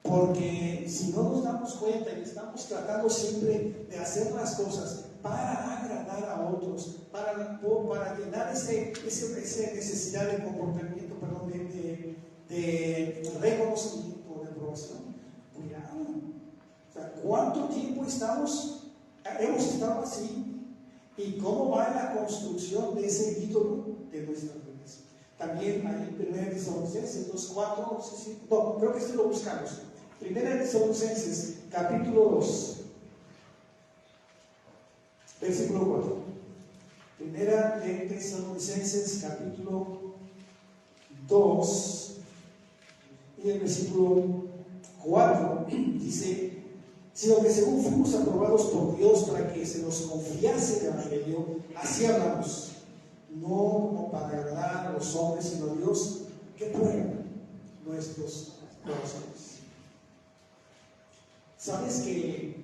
porque si no nos damos cuenta y estamos tratando siempre de hacer las cosas para agradar a otros, para llenar esa necesidad de comportamiento, de reconocimiento, de aprobación, cuidado. O sea, ¿cuánto tiempo hemos estado así? ¿Y cómo va la construcción de ese ídolo de nuestras vidas? También hay 1 Tesalonicenses 2:4, no sé si, no, creo que esto lo buscamos. 1 Tesalonicenses capítulo 2, versículo 4. 1 Tesalonicenses capítulo 2 y el versículo 4 dice: sino que según fuimos aprobados por Dios para que se nos confiase el Evangelio, así hablamos, no como para agradar a los hombres, sino a Dios que prueba nuestros corazones. ¿Sabes que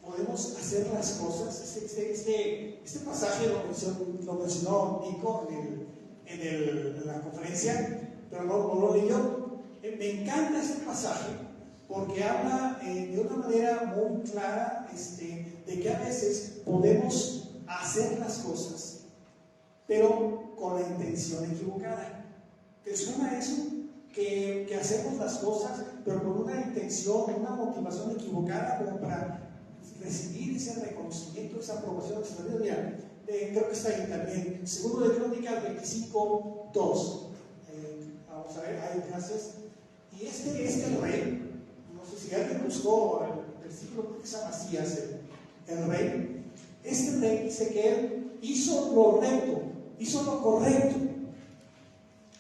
podemos hacer las cosas? Este pasaje lo mencionó Nico en la conferencia, pero no lo leyó. Me encanta este pasaje porque habla de una manera muy clara de que a veces podemos hacer las cosas, pero con la intención equivocada. ¿Te suena eso? Que hacemos las cosas, pero con una intención, una motivación equivocada, como para recibir ese reconocimiento, esa aprobación de nuestra vida. Mira, creo que está ahí también, 2 de Crónicas 25:2. Vamos a ver, ahí, gracias. Y este rey, no sé si alguien buscó el versículo, creo que es Amasías, el rey. Este rey dice que él hizo lo recto, hizo lo correcto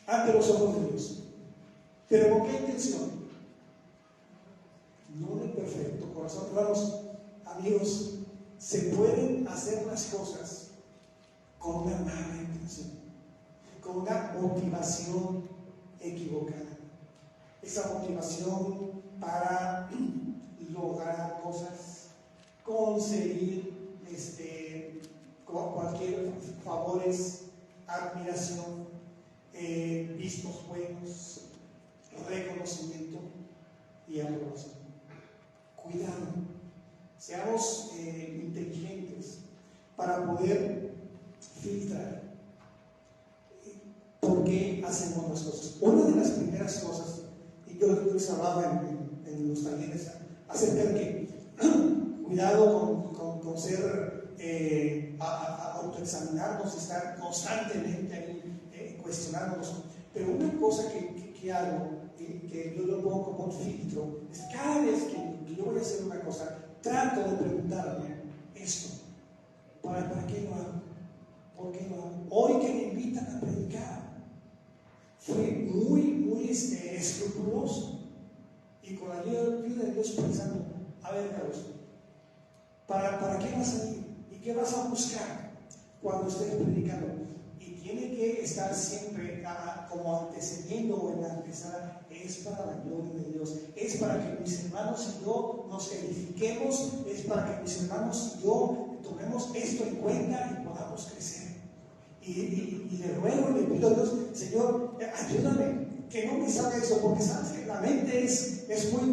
ante los ojos de Dios. ¿Pero con qué intención? No de perfecto corazón. Hermanos, amigos, se pueden hacer las cosas con una mala intención, con una motivación equivocada. Esa motivación para lograr cosas, conseguir cualquier favores, admiración, vistos buenos, reconocimiento y aprobación. Cuidado, seamos inteligentes para poder filtrar por qué hacemos las cosas. Una de las primeras cosas, y yo les hablaba en los talleres acerca de que cuidado con ser autoexaminarnos y estar constantemente ahí cuestionándonos. Pero una cosa que hago, que yo lo pongo como un filtro, es cada vez que yo voy a hacer una cosa, trato de preguntarme esto: ¿para qué lo hago? ¿Por qué lo hago? Hoy que me invitan a predicar, fui muy escrupuloso y con la ayuda de Dios pensando: a ver, Carlos, ¿para qué vas a ir? ¿Y qué vas a buscar cuando estés predicando? Y tiene que estar siempre como antecediendo o en la antesala: es para la gloria de Dios, es para que mis hermanos y yo nos edifiquemos, es para que mis hermanos y yo tomemos esto en cuenta y podamos crecer. Y le ruego y le pido a Dios: Señor, ayúdame, que no me salga eso, porque sabes que la mente es muy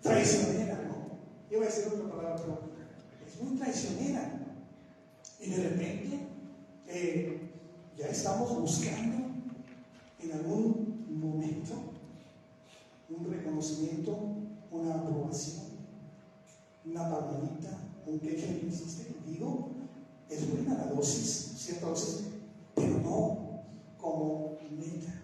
traicionera, ¿no? Yo voy a decir otra palabra, pero es muy traicionera. Y de repente ya estamos buscando en algún momento un reconocimiento, una aprobación, una palmadita, un que hiciste. Digo, es buena la dosis, cierta dosis, pero no como meta.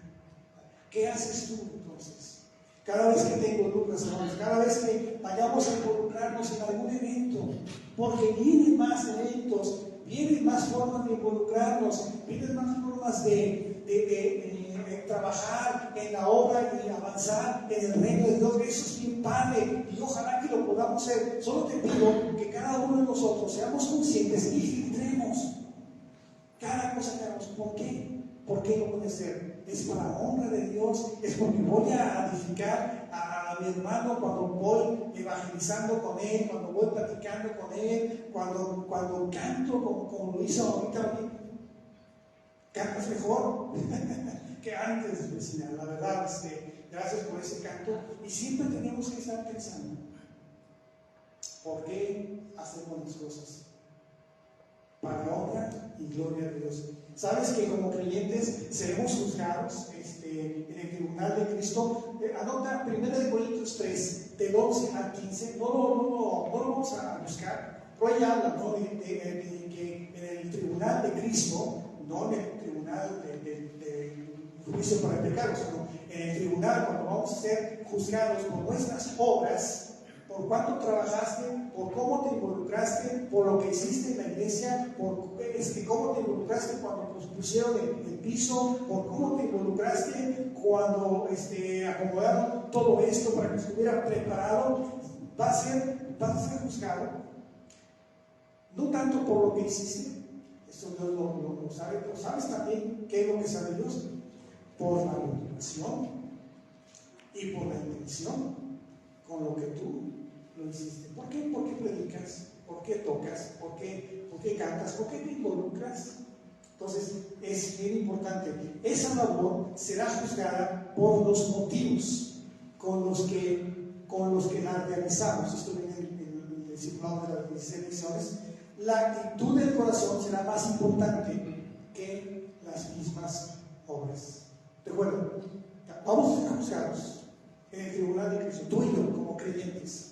¿Qué haces tú entonces? Cada vez que te involucras, hermanos, cada vez que vayamos a involucrarnos en algún evento, porque vienen más eventos, vienen más formas de involucrarnos, vienen más formas de trabajar en la obra y avanzar en el reino de Dios. Eso es bien padre y ojalá que lo podamos hacer. Solo te pido que cada uno de nosotros seamos conscientes y filtremos cada cosa que hagamos. ¿Por qué? ¿Por qué lo puede ser? Es para la honra de Dios, es porque voy a edificar a mi hermano cuando voy evangelizando con él, cuando voy platicando con él, cuando canto como lo hizo ahorita. ¿Cantas mejor que antes, vecina? La verdad, gracias por ese canto. Y siempre tenemos que estar pensando: ¿por qué hacemos las cosas? Para honra y gloria de Dios. ¿Sabes que como creyentes seremos juzgados en el tribunal de Cristo? Anota 1 Corintios 3, del 11 al 15. No lo vamos a buscar. Pero ahí habla, ¿no? de que en el tribunal de Cristo, no en el tribunal de juicio para el pecado, sino en el tribunal cuando vamos a ser juzgados por nuestras obras, por cuánto trabajaste, por cómo te involucraste, por lo que hiciste en la iglesia, por cómo te involucraste cuando pusieron el piso, por cómo te involucraste cuando acomodaron todo esto para que estuviera preparado. Vas a ser juzgado, no tanto por lo que hiciste, esto Dios lo sabe, pero sabes también qué es lo que sabe Dios: por la motivación y por la intención con lo que tú lo hiciste. ¿Por qué? ¿Por qué predicas? ¿Por qué tocas? ¿Por qué cantas? ¿Por qué te involucras? Entonces es bien importante. Esa labor será juzgada por los motivos con los que la realizamos. Esto viene en el discipulado de las 16 lecciones. La actitud del corazón será más importante que las mismas obras. Recuerda, vamos a ser juzgados en el tribunal de Cristo, tú y yo como creyentes.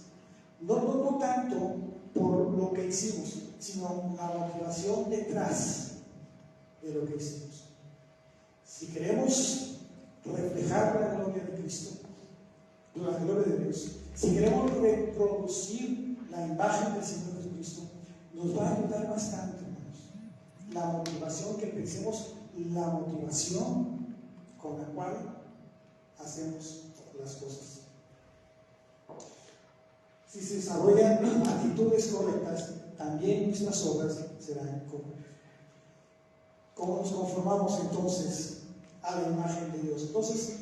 No tanto por lo que hicimos, sino la motivación detrás de lo que hicimos. Si queremos reflejar la gloria de Cristo, la gloria de Dios, si queremos reproducir la imagen del Señor Jesucristo, nos va a ayudar bastante, hermanos, la motivación, que pensemos la motivación con la cual hacemos las cosas. Si se desarrollan actitudes correctas, también nuestras obras serán correctas. ¿Cómo nos conformamos entonces a la imagen de Dios? Entonces,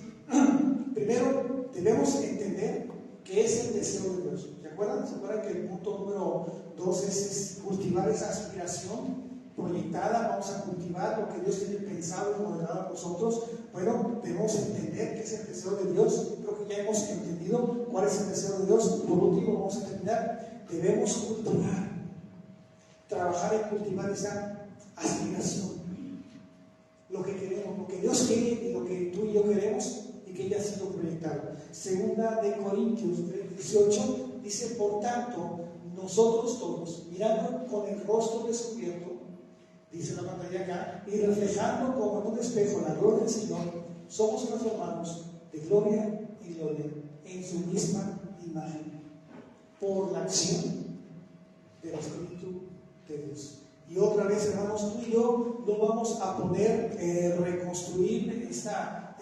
primero debemos entender qué es el deseo de Dios. ¿Se acuerdan? ¿Se acuerdan que el punto número 2 es cultivar esa aspiración proyectada, vamos a cultivar lo que Dios tiene pensado y modelado a nosotros. Bueno, debemos entender qué es el deseo de Dios. Creo que ya hemos entendido cuál es el deseo de Dios. Por último, vamos a terminar. Debemos cultivar, trabajar en cultivar esa aspiración, lo que queremos, lo que Dios quiere y lo que tú y yo queremos y que ya ha sido proyectado. Segunda de Corintios 3:18 dice: por tanto, nosotros todos, mirando con el rostro descubierto, dice la pantalla acá, y reflejando como en un espejo la gloria del Señor, somos transformados de gloria en gloria en su misma imagen, por la acción del Espíritu de Dios. Y otra vez, hermanos, tú y yo no vamos a poder reconstruir esa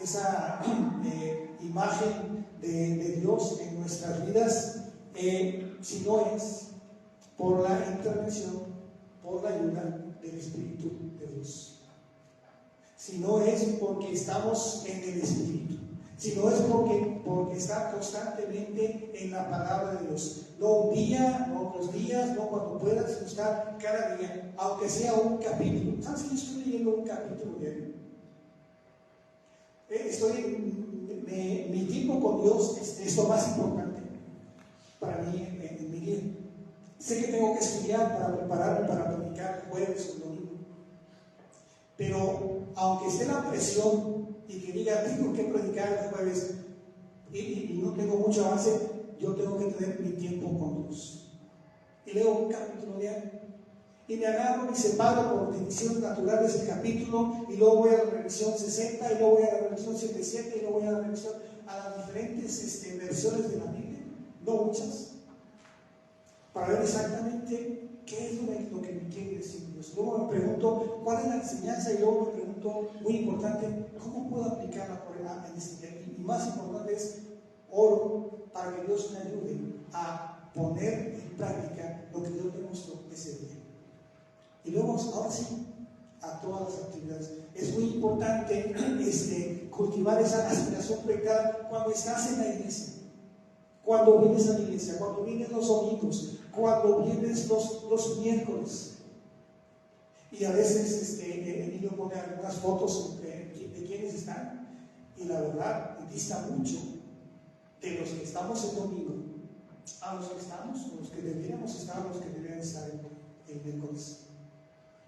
imagen de Dios en nuestras vidas si no es por la intervención, por la ayuda del Espíritu de Dios. Si no es porque estamos en el Espíritu, si no es porque está constantemente en la palabra de Dios. No un día, no otros días, no cuando puedas, sino estar cada día, aunque sea un capítulo. ¿Sabes que yo estoy leyendo un capítulo diario? Mi tiempo con Dios es lo más importante para mí en mi vida. Sé que tengo que estudiar para prepararme para predicar el jueves o el domingo, pero aunque esté la presión y que diga tengo que predicar el jueves y no tengo mucho avance, yo tengo que tener mi tiempo con Dios. Y leo un capítulo diario y me agarro y separo por divisiones naturales el capítulo, y luego voy a la revisión 60, y luego voy a la revisión 77, y luego voy a la revisión a las diferentes versiones de la Biblia, no muchas, para ver exactamente qué es lo que me quiere decir Dios. Luego me pregunto cuál es la enseñanza, y luego me pregunto, muy importante, cómo puedo aplicarla en este día. Y más importante es, oro para que Dios me ayude a poner en práctica lo que Dios me mostró ese día. Y luego, ahora sí, a todas las actividades. Es muy importante cultivar esa aspiración proyectada cuando estás en la iglesia, cuando vienes a la iglesia, cuando vienes los domingos, cuando vienes los miércoles. Y a veces el niño pone algunas fotos de quienes están, y la verdad dista mucho de los que estamos el domingo a los que estamos, los que deberíamos estar, los que deberían estar el miércoles.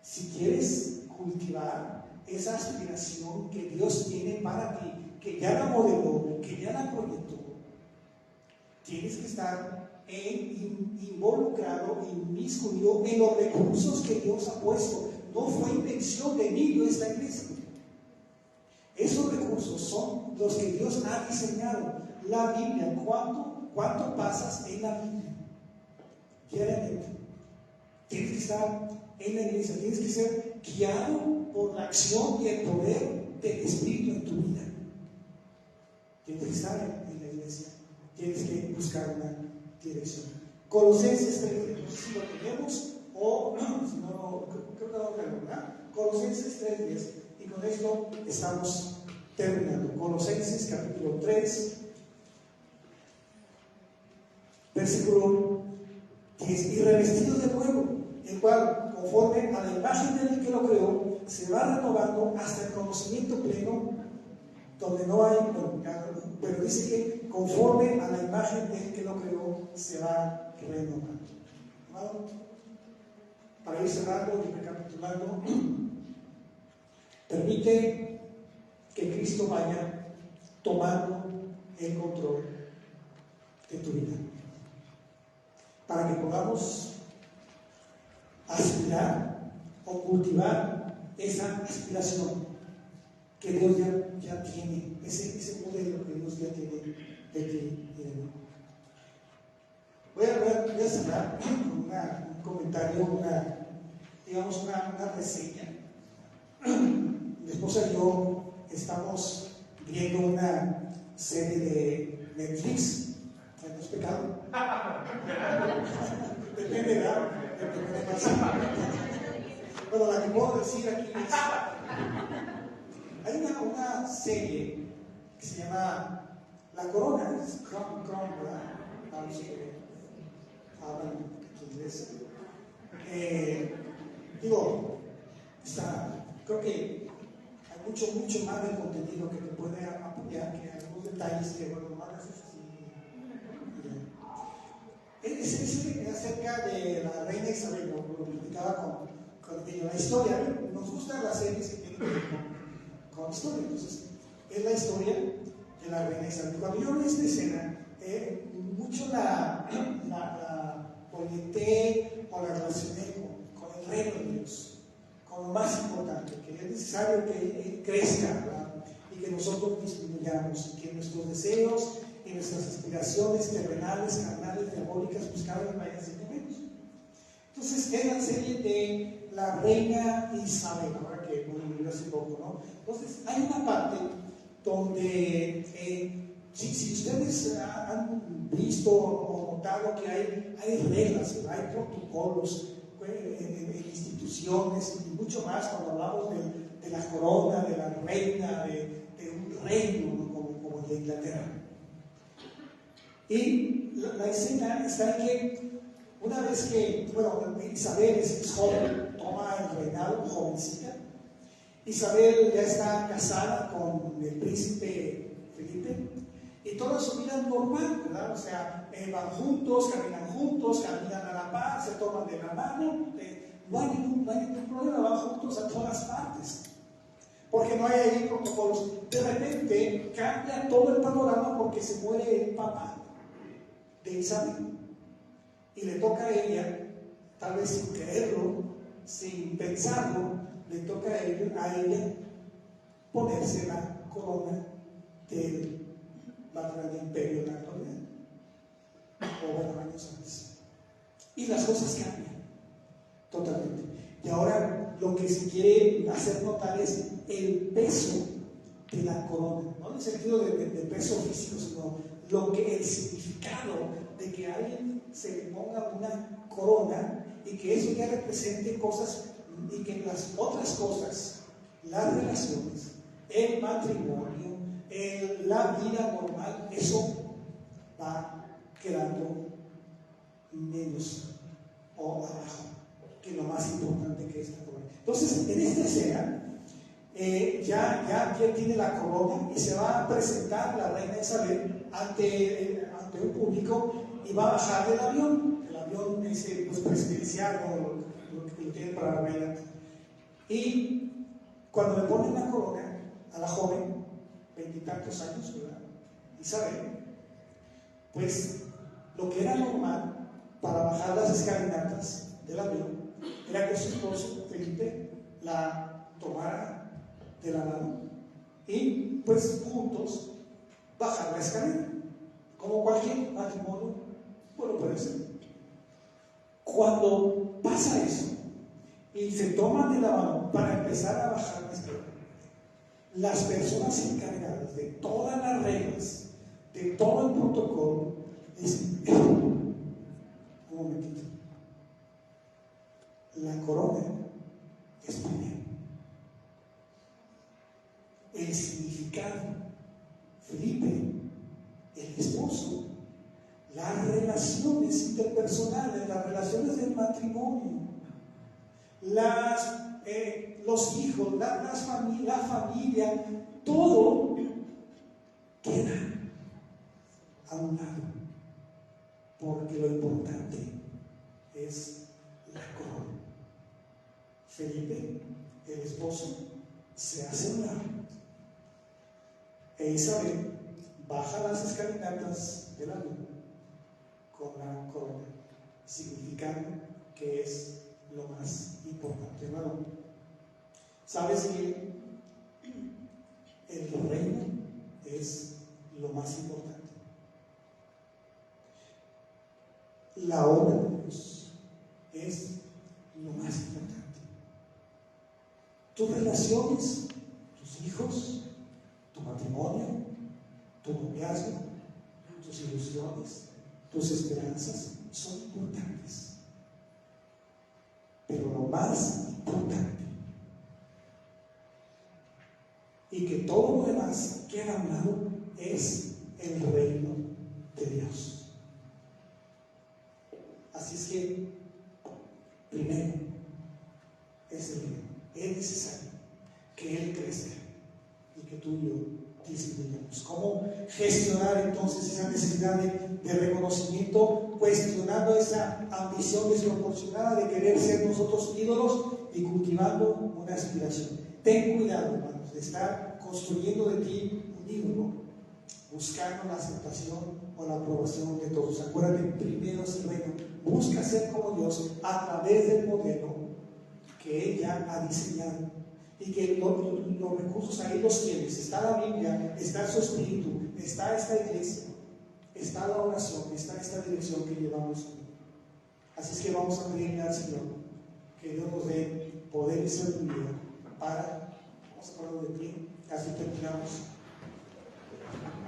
Si quieres cultivar esa aspiración que Dios tiene para ti, que ya la modeló, que ya la proyectó, tienes que estar involucrado, inmiscuido en los recursos que Dios ha puesto. No fue invención de niño esta iglesia. Esos recursos son los que Dios ha diseñado. La Biblia, ¿cuánto pasas en la Biblia? Diariamente. Tienes que estar en la iglesia, tienes que ser guiado por la acción y el poder del Espíritu en tu vida. Tienes que estar en la iglesia, tienes que buscar una dirección. Colosenses 3, no sé si lo tenemos o si no, creo que lo tenemos, ¿verdad? Colosenses 3:10, y con esto estamos terminando. Colosenses capítulo 3, versículo 10: y revestido de nuevo, el cual, conforme a la imagen del que lo creó, se va renovando hasta el conocimiento pleno, donde no hay, pero dice que conforme a la imagen del que lo creó, se va renovando. ¿Vale? Para ir cerrando y recapitulando, permite que Cristo vaya tomando el control de tu vida, para que podamos aspirar o cultivar esa aspiración que Dios ya tiene, ese modelo que Dios ya tiene de ti y de mí. Voy a cerrar con un comentario, una reseña. Mi esposa y yo estamos viendo una serie de Netflix. ¿No es pecado? Depende, ¿verdad? Bueno, la que puedo decir aquí es: hay una serie que se llama La Corona, es Crown, ¿verdad? Para los que hablan inglés. creo que hay mucho más de contenido que te puede apoyar que algunos detalles que, bueno, nomás haces así. Es acerca de la reina Isabel, lo platicaba con ella. La historia, nos gustan las series que tienen que ver con historia, entonces es la historia de la reina Isabel. Cuando yo vi esta escena, mucho la orienté o la relacioné con el reino de Dios, con lo más importante, que es necesario que Él crezca, ¿verdad? Y que nosotros disminuyamos, y que nuestros deseos y nuestras aspiraciones terrenales, carnales, diabólicas, pues cada vez vayan siendo menos. Entonces es la serie de la reina Isabel, ahora que murió hace poco, ¿no? Entonces hay una parte donde si ustedes han visto o notado que hay reglas, ¿verdad? Hay protocolos en instituciones y mucho más cuando hablamos de la corona, de la reina, de un reino, ¿no? como el de Inglaterra. Y la escena está en que una vez que, bueno, Isabel es joven, toma el reinado, jovencita. Isabel ya está casada con el príncipe Felipe y toda su vida es normal, ¿verdad? O sea, van juntos, caminan a la par, se toman de la mano, no hay ningún problema, van juntos a todas partes, porque no hay ahí protocolos. De repente cambia todo el panorama porque se muere el papá de Isabel y le toca a ella, tal vez sin quererlo, sin pensarlo, le toca a ella ponerse la corona del más grande imperio de la actualidad, o bueno, años antes. Y las cosas cambian totalmente. Y ahora lo que se quiere hacer notar es el peso de la corona, no en el sentido de peso físico, sino el significado de que a alguien se le ponga una corona y que eso ya represente cosas y que las otras cosas, las relaciones, el matrimonio, la vida normal, eso va quedando menos o abajo que lo más importante que es la corona. Entonces, en esta escena, ya tiene la corona y se va a presentar la reina Isabel ante un público y va a bajar del avión. El avión ese pues, presidencial o lo que lo tienen para la reina. Y cuando le ponen la corona a la joven, 20 y tantos años, ¿verdad? Isabel, pues lo que era normal para bajar las escalinatas del avión era que su esposo Felipe la tomara de la mano y pues juntos bajar la escalera, como cualquier matrimonio, bueno, puede ser. Cuando pasa eso y se toman de la mano para empezar a bajar la escalera, las personas encargadas de todas las reglas, de todo el protocolo, dicen: un momentito, la corona es primero. El significado, Felipe, el esposo, las relaciones interpersonales, las relaciones del matrimonio, los hijos, la familia, todo queda a un lado, porque lo importante es la corona. Felipe, el esposo, se hace a un lado, e Isabel baja las escalinatas del avión con la corona, significando que es lo más importante, hermano. ¿Sabes que el reino es lo más importante? La obra de Dios es lo más importante. Tus relaciones, tus hijos, tu matrimonio, tu noviazgo, tus ilusiones, tus esperanzas son importantes. Pero lo más importante, y que todo lo demás queda a un lado, es el reino de Dios. Así es que, primero, es el reino. es necesario que Él crezca y que tú y yo disminuyamos. ¿Cómo gestionar entonces esa necesidad de reconocimiento, cuestionando esa ambición desproporcionada de querer ser nosotros ídolos y cultivando una aspiración? Ten cuidado, hermanos, de estar construyendo de ti un ídolo, buscando la aceptación o la aprobación de todos. Acuérdate, primero es el reino. Busca ser como Dios a través del modelo que Él ya ha diseñado, y que los recursos ahí los tienes. Está la Biblia, está su Espíritu, está esta iglesia, está la oración, está esta dirección que llevamos hoy. Así es que vamos a pedirle al Señor que Dios nos dé poder y sabiduría para, vamos a hablar de ti, casi terminamos.